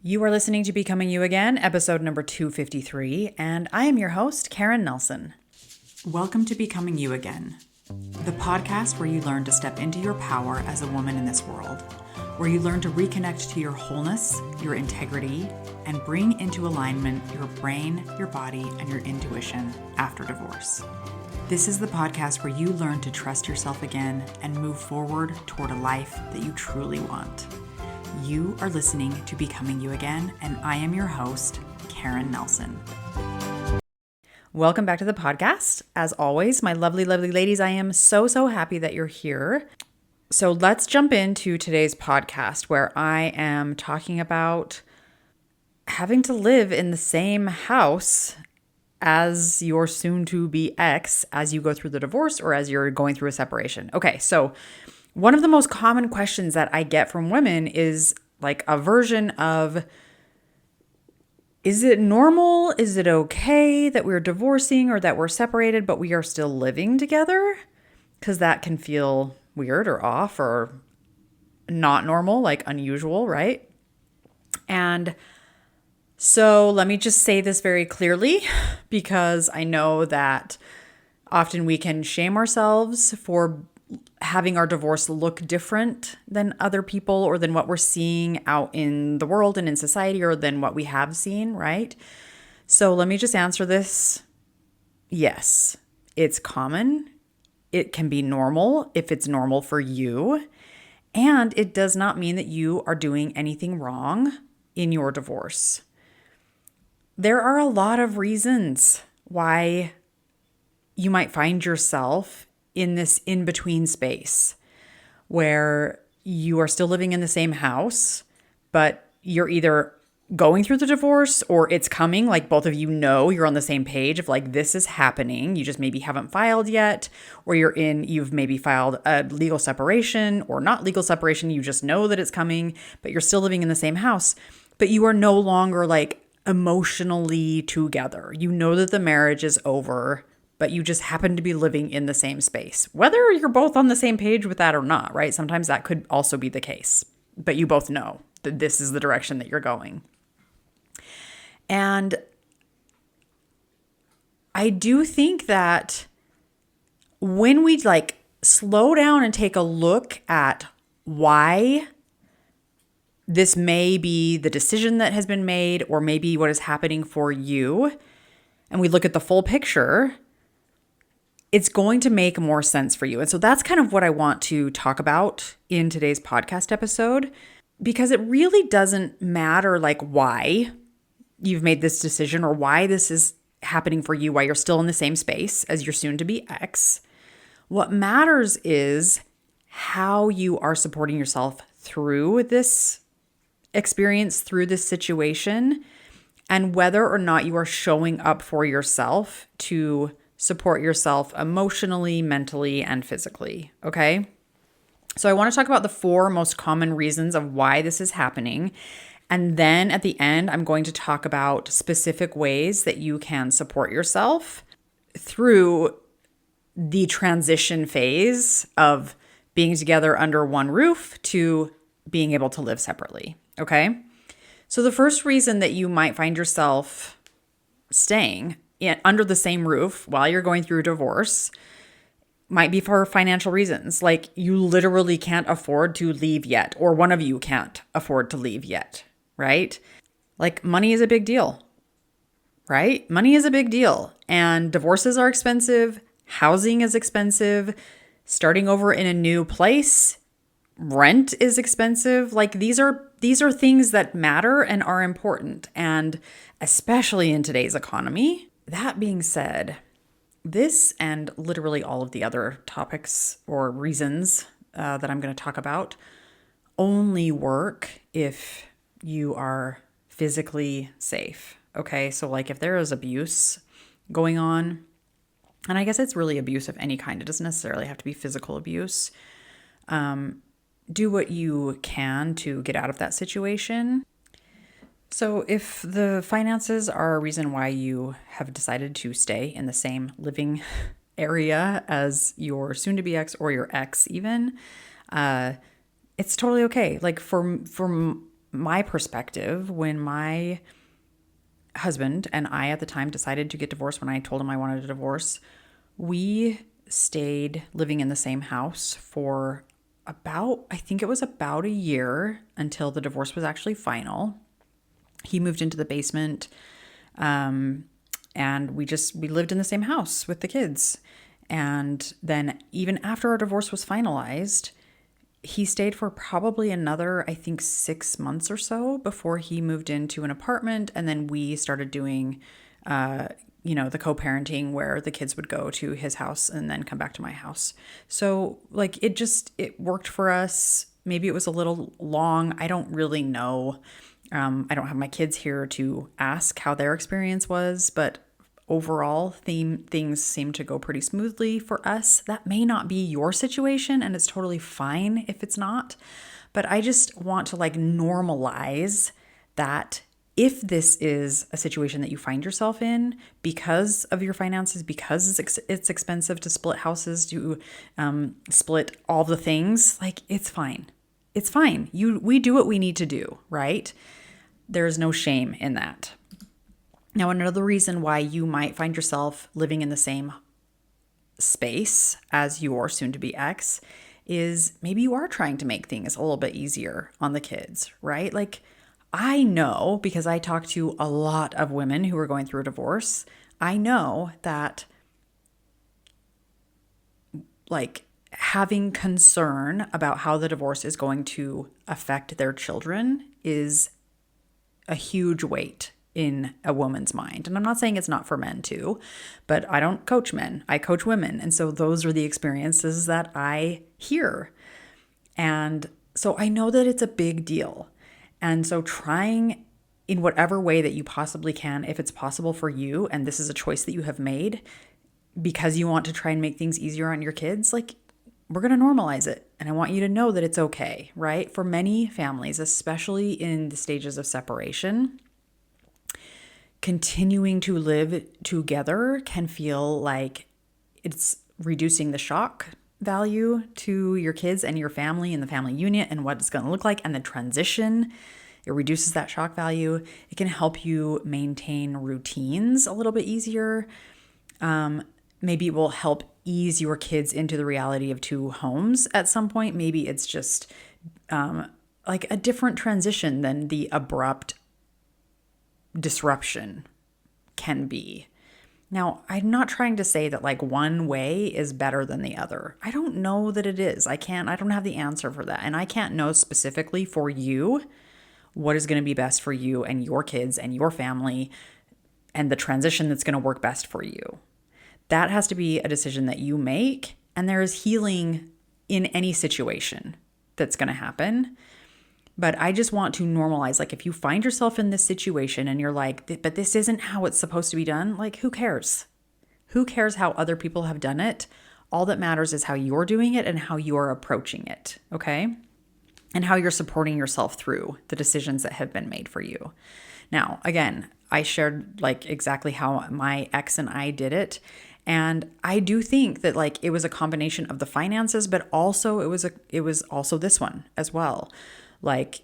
You are listening to Becoming You Again, episode number 253, and I am your host, Karen Nelson. Welcome to Becoming You Again, the podcast where you learn to step into your power as a woman in this world, where you learn to reconnect to your wholeness, your integrity, and bring into alignment your brain, your body, and your intuition after divorce. This is the podcast where you learn to trust yourself again and move forward toward a life that you truly want. You are listening to Becoming You Again, and I am your host, Karen Nelson. Welcome back to the podcast. As always, my lovely, lovely ladies, I am so happy that you're here. So let's jump into today's podcast where I am talking about having to live in the same house as your soon-to-be ex as you go through the divorce or as you're going through a separation. Okay, so one of the most common questions that I get from women is like a version of, is it normal? Is it okay that we're divorcing or that we're separated, but we are still living together? Because that can feel weird or off or not normal, like unusual, right? And so let me just say this very clearly, because I know that often we can shame ourselves for having our divorce look different than other people or than what we're seeing out in the world and in society or than what we have seen, right? So let me just answer this. Yes, it's common. It can be normal if it's normal for you. And it does not mean that you are doing anything wrong in your divorce. There are a lot of reasons why you might find yourself in this in-between space where you are still living in the same house, but you're either going through the divorce or it's coming, like both of you know you're on the same page of like, this is happening. You just maybe haven't filed yet, or you've maybe filed a legal separation or not legal separation. You just know that it's coming, but you're still living in the same house, but you are no longer like emotionally together. You know that the marriage is over, but you just happen to be living in the same space, whether you're both on the same page with that or not, right? Sometimes that could also be the case, but you both know that this is the direction that you're going. And I do think that when we like slow down and take a look at why this may be the decision that has been made or maybe what is happening for you, and we look at the full picture, it's going to make more sense for you. And so that's kind of what I want to talk about in today's podcast episode, because it really doesn't matter like why you've made this decision or why this is happening for you, why you're still in the same space as your soon-to-be ex. What matters is how you are supporting yourself through this experience, through this situation, and whether or not you are showing up for yourself to support yourself emotionally, mentally, and physically, okay? So I want to talk about the 4 most common reasons of why this is happening. And then at the end, I'm going to talk about specific ways that you can support yourself through the transition phase of being together under one roof to being able to live separately, okay? So the first reason that you might find yourself staying under the same roof while you're going through a divorce might be for financial reasons. Like you literally can't afford to leave yet, or one of you can't afford to leave yet, right? Like money is a big deal, right? Money is a big deal, and divorces are expensive. Housing is expensive. Starting over in a new place, rent is expensive. Like these are things that matter and are important, and especially in today's economy. That being said, this and literally all of the other topics or reasons that I'm going to talk about only work if you are physically safe. Okay, so like if there is abuse going on, and I guess it's really abuse of any kind, it doesn't necessarily have to be physical abuse. Do what you can to get out of that situation. So if the finances are a reason why you have decided to stay in the same living area as your soon-to-be ex or your ex even, it's totally okay. Like for my perspective, when my husband and I at the time decided to get divorced, when I told him I wanted a divorce, we stayed living in the same house for I think it was about a year until the divorce was actually final. He moved into the basement, and we lived in the same house with the kids. And then even after our divorce was finalized, he stayed for probably another, I think, 6 months or so before he moved into an apartment. And then we started doing, the co-parenting where the kids would go to his house and then come back to my house. So like it worked for us. Maybe it was a little long. I don't really know. I don't have my kids here to ask how their experience was, but overall things seem to go pretty smoothly for us. That may not be your situation, and it's totally fine if it's not. But I just want to like normalize that if this is a situation that you find yourself in because of your finances, because it's expensive to split houses, to split all the things, like it's fine. It's fine. We do what we need to do, right? There's no shame in that. Now, another reason why you might find yourself living in the same space as your soon-to-be ex is maybe you are trying to make things a little bit easier on the kids, right? Like, I know, because I talk to a lot of women who are going through a divorce, I know that like having concern about how the divorce is going to affect their children is a huge weight in a woman's mind. And I'm not saying it's not for men too, but I don't coach men. I coach women. And so those are the experiences that I hear. And so I know that it's a big deal. And so trying in whatever way that you possibly can, if it's possible for you, and this is a choice that you have made because you want to try and make things easier on your kids, like we're going to normalize it. And I want you to know that it's okay, right? For many families, especially in the stages of separation, continuing to live together can feel like it's reducing the shock value to your kids and your family and the family unit and what it's going to look like and the transition. It reduces that shock value. It can help you maintain routines a little bit easier. Maybe it will help ease your kids into the reality of two homes at some point. Maybe it's just like a different transition than the abrupt disruption can be. Now, I'm not trying to say that like one way is better than the other. I don't know that it is. I don't have the answer for that. And I can't know specifically for you what is going to be best for you and your kids and your family and the transition that's going to work best for you. That has to be a decision that you make. And there is healing in any situation that's going to happen. But I just want to normalize, like if you find yourself in this situation and you're like, but this isn't how it's supposed to be done, like who cares? Who cares how other people have done it? All that matters is how you're doing it and how you're approaching it, okay? And how you're supporting yourself through the decisions that have been made for you. Now, again, I shared like exactly how my ex and I did it. And I do think that like it was a combination of the finances, but also it was also this one as well. Like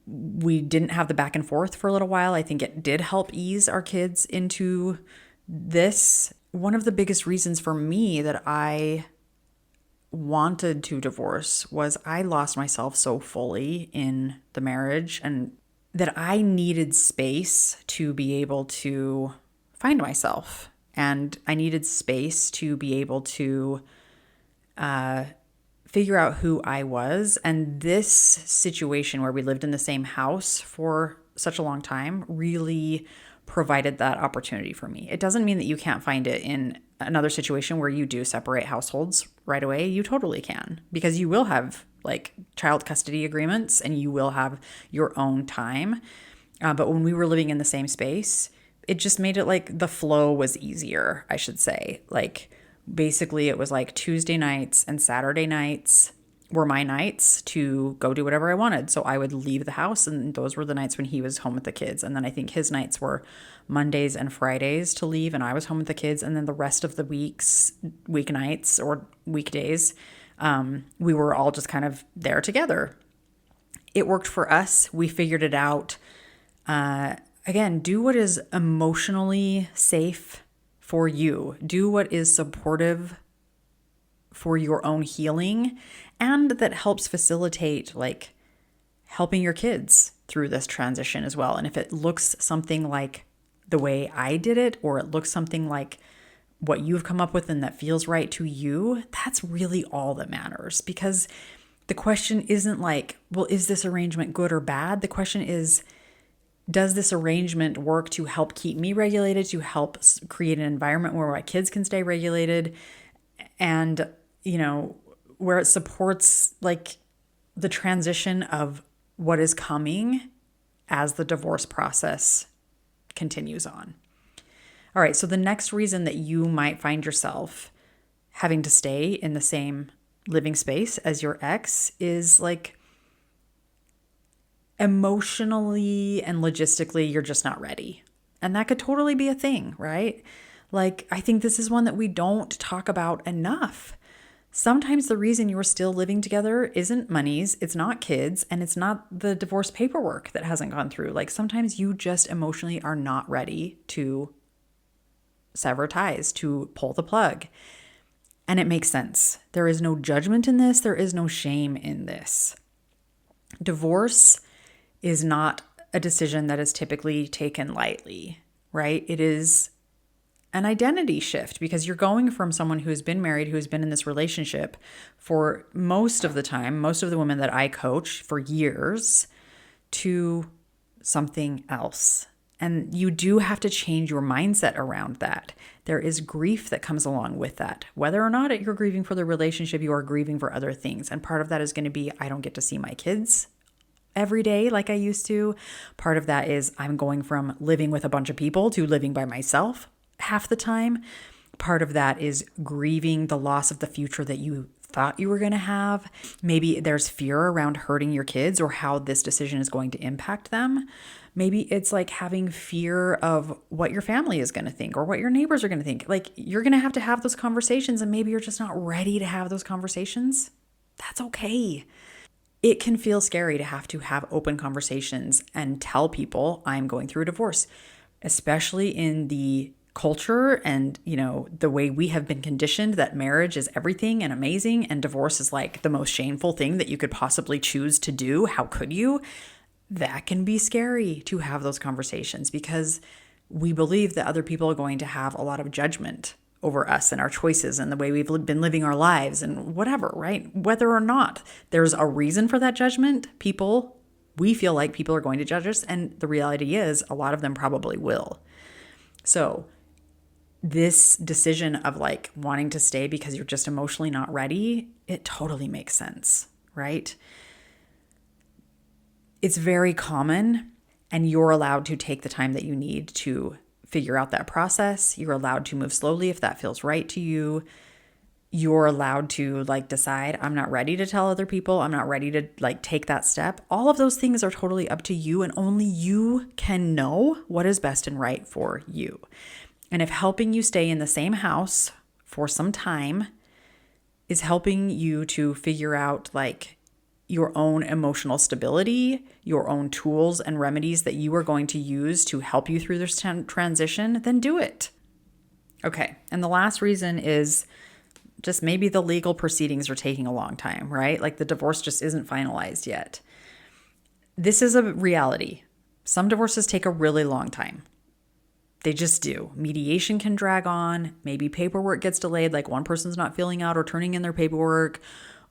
we didn't have the back and forth for a little while. I think it did help ease our kids into this. One of the biggest reasons for me that I wanted to divorce was I lost myself so fully in the marriage and that I needed space to be able to find myself. And I needed space to be able to figure out who I was. And this situation where we lived in the same house for such a long time really provided that opportunity for me. It doesn't mean that you can't find it in another situation where you do separate households right away. You totally can, because you will have like child custody agreements and you will have your own time. But when we were living in the same space, it just made it like the flow was easier, I should say. Like basically it was like Tuesday nights and Saturday nights were my nights to go do whatever I wanted. So I would leave the house, and those were the nights when he was home with the kids. And then I think his nights were Mondays and Fridays to leave, and I was home with the kids. And then the rest of the weeknights or weekdays, we were all just kind of there together. It worked for us. We figured it out. Again, do what is emotionally safe for you. Do what is supportive for your own healing and that helps facilitate like helping your kids through this transition as well. And if it looks something like the way I did it, or it looks something like what you've come up with and that feels right to you, that's really all that matters. Because the question isn't like, well, is this arrangement good or bad? The question is, does this arrangement work to help keep me regulated, to help create an environment where my kids can stay regulated, and, where it supports like the transition of what is coming as the divorce process continues on. All right, so the next reason that you might find yourself having to stay in the same living space as your ex is like emotionally and logistically, you're just not ready. And that could totally be a thing, right? Like, I think this is one that we don't talk about enough. Sometimes the reason you're still living together isn't monies, it's not kids, and it's not the divorce paperwork that hasn't gone through. Like, sometimes you just emotionally are not ready to sever ties, to pull the plug. And it makes sense. There is no judgment in this. There is no shame in this. Divorce is not a decision that is typically taken lightly, right? It is an identity shift because you're going from someone who's been married, who has been in this relationship for most of the time, most of the women that I coach for years, to something else. And you do have to change your mindset around that. There is grief that comes along with that. Whether or not you're grieving for the relationship, you are grieving for other things. And part of that is going to be, I don't get to see my kids every day like I used to. Part of that is I'm going from living with a bunch of people to living by myself half the time. Part of that is grieving the loss of the future that you thought you were going to have. Maybe there's fear around hurting your kids or how this decision is going to impact them. Maybe it's like having fear of what your family is going to think or what your neighbors are going to think. Like, you're going to have those conversations, and maybe you're just not ready to have those conversations. That's okay. It can feel scary to have open conversations and tell people I'm going through a divorce, especially in the culture and, the way we have been conditioned that marriage is everything and amazing and divorce is like the most shameful thing that you could possibly choose to do. How could you? That can be scary to have those conversations because we believe that other people are going to have a lot of judgment over us and our choices and the way we've been living our lives and whatever, right? Whether or not there's a reason for that judgment, we feel like people are going to judge us. And the reality is a lot of them probably will. So this decision of like wanting to stay because you're just emotionally not ready, it totally makes sense, right? It's very common, and you're allowed to take the time that you need to figure out that process. You're allowed to move slowly if that feels right to you. You're allowed to like decide, I'm not ready to tell other people. I'm not ready to like take that step. All of those things are totally up to you, and only you can know what is best and right for you. And if helping you stay in the same house for some time is helping you to figure out like your own emotional stability, your own tools and remedies that you are going to use to help you through this transition, then do it. Okay. And the last reason is just maybe the legal proceedings are taking a long time, right? Like the divorce just isn't finalized yet. This is a reality. Some divorces take a really long time. They just do. Mediation can drag on. Maybe paperwork gets delayed, like one person's not filling out or turning in their paperwork,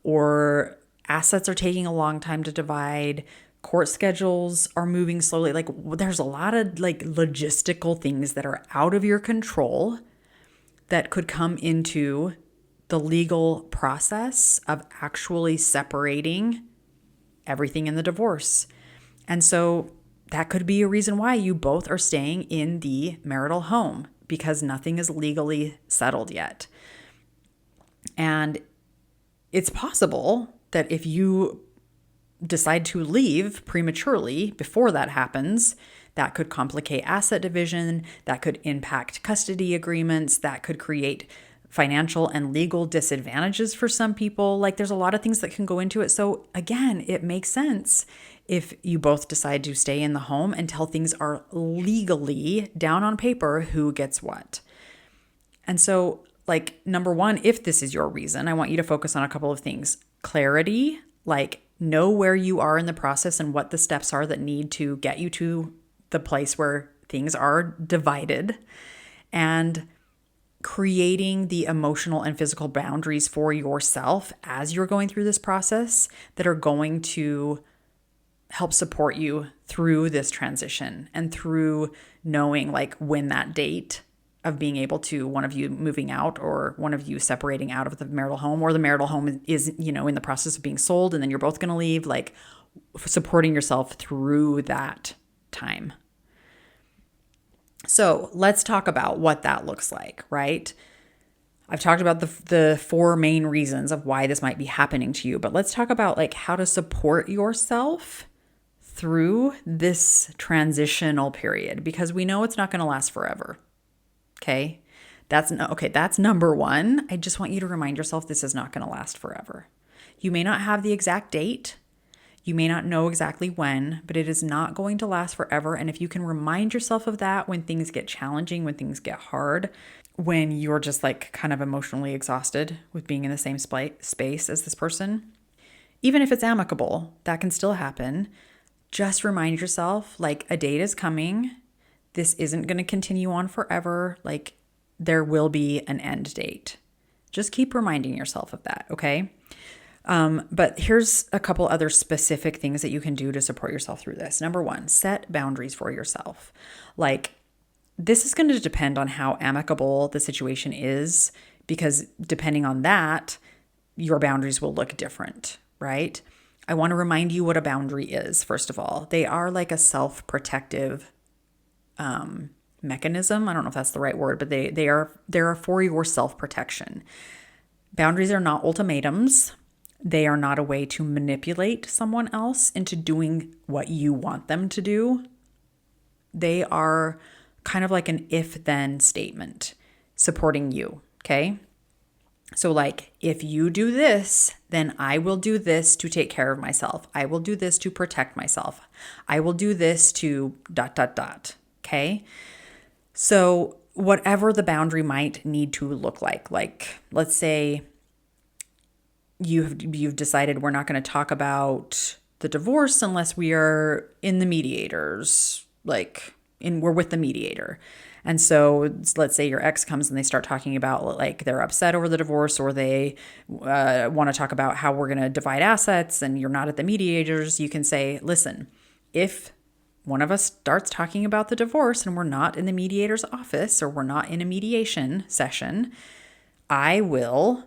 or assets are taking a long time to divide. Court schedules are moving slowly. Like there's a lot of like logistical things that are out of your control that could come into the legal process of actually separating everything in the divorce. And so that could be a reason why you both are staying in the marital home, because nothing is legally settled yet. And it's possible that if you decide to leave prematurely before that happens, that could complicate asset division, that could impact custody agreements, that could create financial and legal disadvantages for some people. Like there's a lot of things that can go into it. So again, it makes sense if you both decide to stay in the home until things are legally down on paper who gets what. And so, like, number one, if this is your reason, I want you to focus on a couple of things. Clarity, like know where you are in the process and what the steps are that need to get you to the place where things are divided, and creating the emotional and physical boundaries for yourself as you're going through this process that are going to help support you through this transition and through knowing like when that date of being able to, one of you moving out or one of you separating out of the marital home, or the marital home is, in the process of being sold and then you're both going to leave, like supporting yourself through that time. So let's talk about what that looks like, right? I've talked about the four main reasons of why this might be happening to you, but let's talk about like how to support yourself through this transitional period, because we know it's not going to last forever. Okay. That's number one. I just want you to remind yourself this is not going to last forever. You may not have the exact date. You may not know exactly when, but it is not going to last forever. And if you can remind yourself of that when things get challenging, when things get hard, when you're just like kind of emotionally exhausted with being in the same space as this person, even if it's amicable, that can still happen. Just remind yourself like a date is coming. This isn't going to continue on forever. Like there will be an end date. Just keep reminding yourself of that, okay? But here's a couple other specific things that you can do to support yourself through this. Number one, set boundaries for yourself. Like this is going to depend on how amicable the situation is, because depending on that, your boundaries will look different, right? I want to remind you what a boundary is, first of all. They are like a self-protective mechanism. I don't know if that's the right word, but they are for your self-protection. Boundaries are not ultimatums. They are not a way to manipulate someone else into doing what you want them to do. They are kind of like an if-then statement supporting you, okay? So like, if you do this, then I will do this to take care of myself. I will do this to protect myself. I will do this to ... Okay? So whatever the boundary might need to look like let's say you've decided we're not going to talk about the divorce unless we are in the mediators, we're with the mediator. And so let's say your ex comes and they start talking about like they're upset over the divorce, or they want to talk about how we're going to divide assets, and you're not at the mediators. You can say, listen, if one of us starts talking about the divorce and we're not in the mediator's office or we're not in a mediation session, I will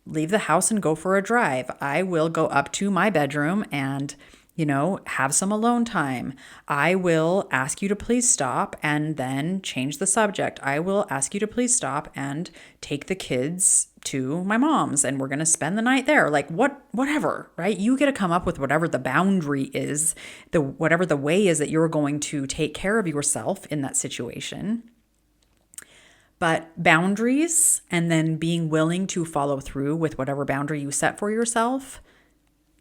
leave the house and go for a drive. I will go up to my bedroom and have some alone time. I will ask you to please stop and then change the subject. I will ask you to please stop and take the kids to my mom's and we're going to spend the night there. Like whatever, right? You get to come up with whatever the boundary is, whatever the way is that you're going to take care of yourself in that situation. But boundaries, and then being willing to follow through with whatever boundary you set for yourself,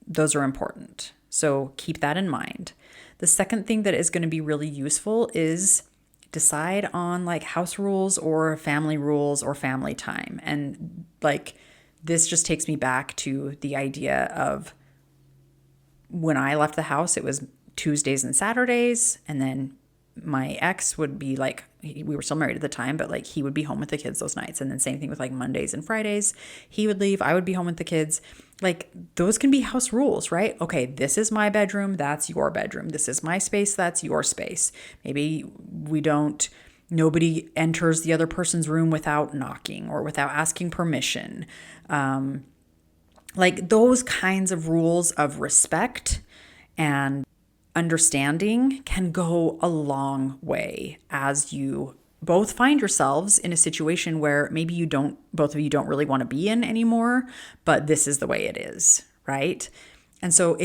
those are important. So keep that in mind. The second thing that is going to be really useful is decide on like house rules or family time. And like this just takes me back to the idea of when I left the house, it was Tuesdays and Saturdays, and then my ex would be like, we were still married at the time, but like he would be home with the kids those nights. And then same thing with like Mondays and Fridays, he would leave, I would be home with the kids. Like those can be house rules, right? Okay, this is my bedroom, that's your bedroom. This is my space, that's your space. Maybe nobody enters the other person's room without knocking or without asking permission. Like those kinds of rules of respect and understanding can go a long way as you both find yourselves in a situation where maybe both of you don't really want to be in anymore, but this is the way it is, right? And so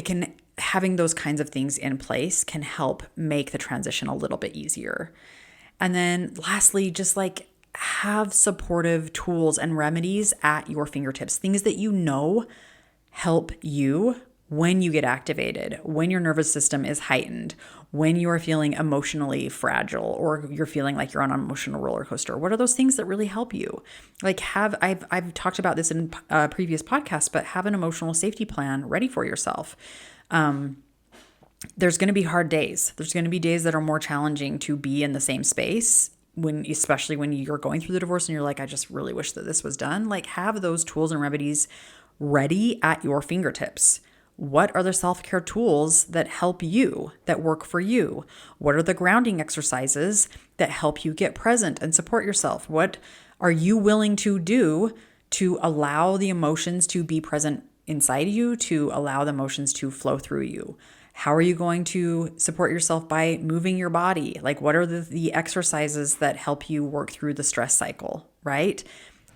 having those kinds of things in place can help make the transition a little bit easier. And then lastly, just like have supportive tools and remedies at your fingertips, things that you know help you when you get activated, when your nervous system is heightened, when you are feeling emotionally fragile, or you're feeling like you're on an emotional roller coaster. What are those things that really help you? Like I've talked about this in previous podcasts, but have an emotional safety plan ready for yourself. There's going to be hard days. There's going to be days that are more challenging to be in the same space, especially when you're going through the divorce and you're like, I just really wish that this was done. Like, have those tools and remedies ready at your fingertips. What are the self-care tools that help you, that work for you? What are the grounding exercises that help you get present and support yourself? What are you willing to do to allow the emotions to be present inside you, to allow the emotions to flow through you? How are you going to support yourself by moving your body? Like, what are the exercises that help you work through the stress cycle, right?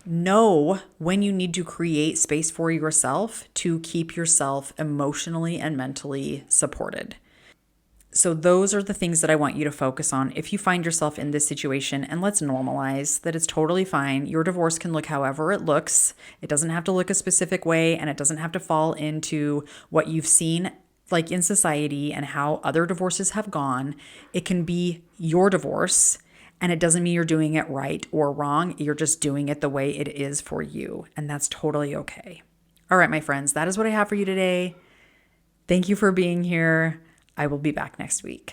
Know when you need to create space for yourself to keep yourself emotionally and mentally supported. So those are the things that I want you to focus on if you find yourself in this situation, and let's normalize that it's totally fine. Your divorce can look however it looks. It doesn't have to look a specific way, and it doesn't have to fall into what you've seen like in society and how other divorces have gone. It can be your divorce, and it doesn't mean you're doing it right or wrong. You're just doing it the way it is for you, and that's totally okay. All right, my friends, that is what I have for you today. Thank you for being here. I will be back next week.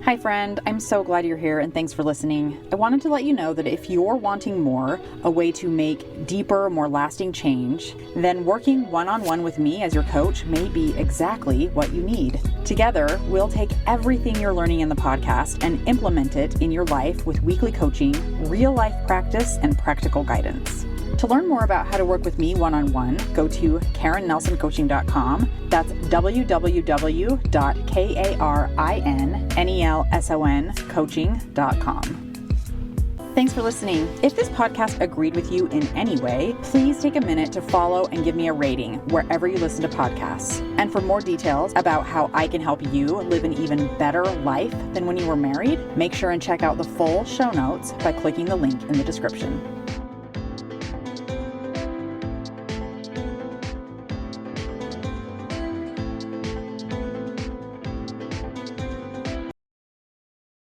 Hi, friend. I'm so glad you're here, and thanks for listening. I wanted to let you know that if you're wanting more, a way to make deeper, more lasting change, then working one-on-one with me as your coach may be exactly what you need. Together, we'll take everything you're learning in the podcast and implement it in your life with weekly coaching, real-life practice, and practical guidance. To learn more about how to work with me one-on-one, go to KarenNelsonCoaching.com. That's www.KarenNelsonCoaching.com. Thanks for listening. If this podcast agreed with you in any way, please take a minute to follow and give me a rating wherever you listen to podcasts. And for more details about how I can help you live an even better life than when you were married, make sure and check out the full show notes by clicking the link in the description.